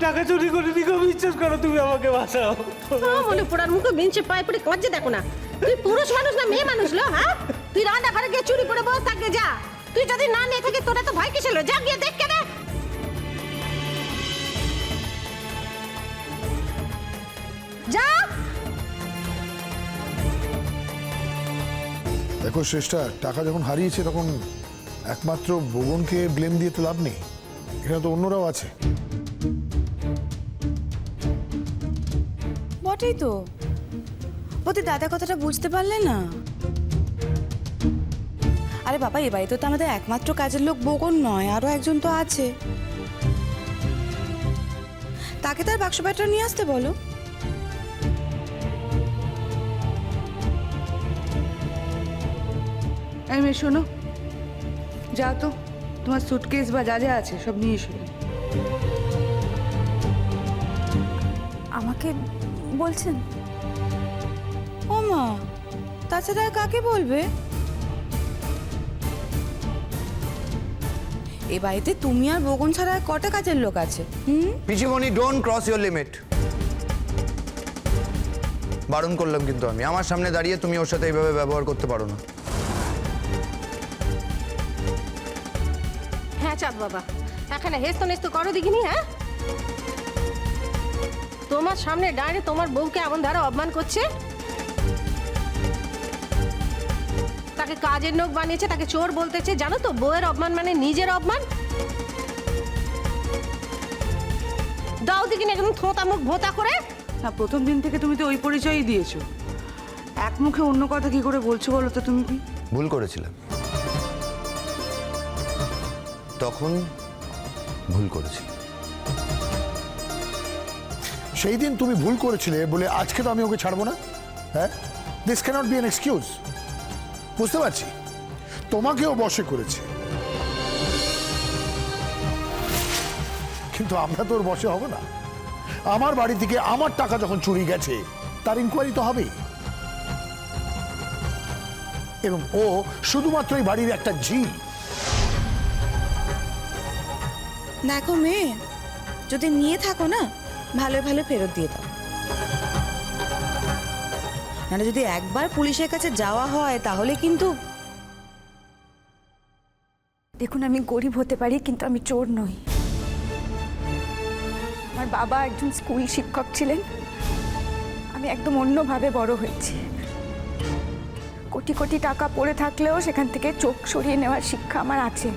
টাকা চুরি করিনি গো, বিশ্বাস করো, তুমি আমাকে বাঁচাও। মনে পোড়ার মুখে বেঞ্চে পায়ে পড়ে কাঁদছে, দেখো না তুই পুরুষ মানুষ না মেয়ে মানুষ লো? হ্যাঁ, তুই রান্না ঘরে গিয়ে চুরি করে বস থাকবে, যা। তুই যদি না নিয়ে থাকিস তোরা তো ভয় কিসের, যা গিয়ে দেখ কেন। যা। দেখো শ্রেষ্ঠা, টাকা যখন হারিয়েছে তখন একমাত্র বগনকে ব্লেম দিয়ে তো লাভ নেই, এখানে তো অন্যরাও আছে। বটেই তো, বৌদি দাদা কথাটা বুঝতে পারলে না? আরে বাবা, এ বাড়িতে তো আমাদের একমাত্র কাজের লোক বগন নয়, আরো একজন তো আছে। তাকে তার বাক্স ব্যাগটা নিয়ে আসতে বলো। এই মেয়ে শোনো, যাও তো, তোমার সুটকেস বা যা যা আছে সব নিয়ে এসো। আমাকে বলছেন? ও মা, তাছাড়া আর কাকে বলবে? এ বাড়িতে তুমি আর বগন ছাড়া আর কটা কাজের লোক আছে? পিসিমণি, ডোন্ট ক্রস ইউর লিমিট। বারণ করলাম কিন্তু আমি, আমার সামনে দাঁড়িয়ে তুমি ওর সাথে এইভাবে ব্যবহার করতে পারো না। হ্যাঁ চাঁদ বাবা, এখানে হেস্ত নেস্ত করো দেখিনি? হ্যাঁ, তোমার সামনে দাঁড়িয়ে তোমার বউকে এমন ধারা অপমান করছে, তাকে কাজের লোক বানিয়েছে, তাকে চোর বলতেছে। জানো তো, বউয়ের অপমান মানে নিজের অপমান। দাও দেখিনি একদম থোঁতা মুখ ভোঁতা করে। না, প্রথম দিন থেকে তুমি তো ওই পরিচয়ই দিয়েছো, এক মুখে অন্য কথা কি করে বলছো বলো তো? তুমি ভুল করেছিলাম, তখন ভুল করেছি। সেই দিন তুমি ভুল করেছিলে বলে আজকে তো আমি ওকে ছাড়বো না। হ্যাঁ, this cannot be an excuse. বুঝতে পারছি তোমাকেও বশে করেছে, কিন্তু আমরা তো ওর বশে হব না। আমার বাড়ি থেকে আমার টাকা যখন চুরি গেছে তার ইনকোয়ারি তো হবেই, এবং ও শুধুমাত্র এই বাড়ির একটা ঝি। দেখো মেয়ে, যদি নিয়ে থাকো না, ভালো ভালো ফেরত দিয়ে দাও। নাহলে যদি একবার পুলিশের কাছে যাওয়া হয় তাহলে কিন্তু। দেখুন, আমি গরিব হতে পারি কিন্তু আমি চোর নই। আমার বাবা একজন স্কুল শিক্ষক ছিলেন, আমি একদম অন্যভাবে বড় হয়েছি। কোটি কোটি টাকা পড়ে থাকলেও সেখান থেকে চোখ সরিয়ে নেওয়ার শিক্ষা আমার আছে।